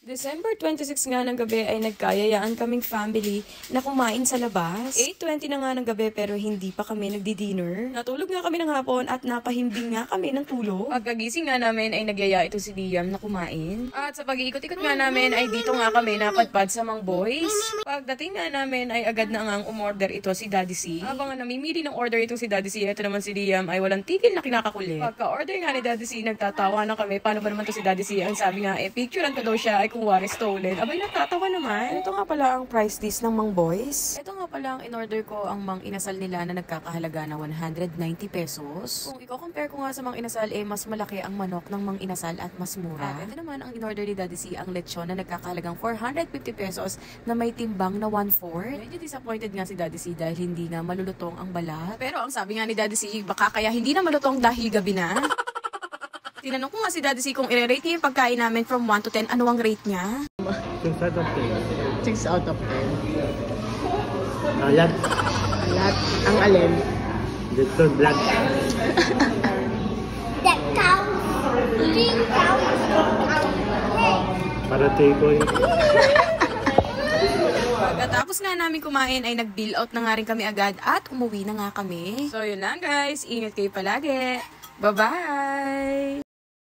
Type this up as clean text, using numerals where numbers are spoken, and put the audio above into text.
December 26 nga ng gabi ay nagkayayaan kaming family na kumain sa labas. 8:20 na nga ng gabi pero hindi pa kami nagdi-dinner. Natulog nga kami ng hapon at napahimbing nga kami ng tulog. Pagkagising nga namin ay nagyaya ito si Liam na kumain. At sa pag-iikot-ikot nga namin ay dito nga kami napadpad sa Mang Boys. Pagdating nga namin ay agad na ngang umorder ito si Daddy C. Habang namimili ng order itong si Daddy C, ito naman si Liam ay walang tigil na kinakakulit. Pagka-order nga ni Daddy C, nagtatawa na kami. Paano ba naman to si Daddy C? Ang sabi nga, picturean ko daw siya ay kung wari stolen. Abay, natatawa naman. Ito nga pala ang price list ng Mang Boys. Ito nga pala ang in-order ko, ang Mang Inasal nila na nagkakahalaga na 190 pesos. Kung i-compare ko nga sa Mang Inasal, mas malaki ang manok ng Mang Inasal at mas mura. At ito naman ang in-order ni Daddy C, ang lechon na nagkakahalagang 450 pesos na may timbang na 1/4. Medyo disappointed nga si Daddy C dahil hindi nga malulutong ang balat. Pero ang sabi nga ni Daddy C, baka kaya hindi na malutong dahil gabi na. Tinanong ko nga si Daddy C kung i-rate niya yung pagkain namin from 1 to 10, ano ang rate niya? 6 out of 10. 6 out of 10. Alat. Alat. Ang alin? Dito vlog. That cows. 3 cows. Para ko yun. Pagkatapos nga namin kumain ay nag-bill out na nga rin kami agad at umuwi na nga kami. So yun lang guys, ingat kayo palagi. Bye-bye!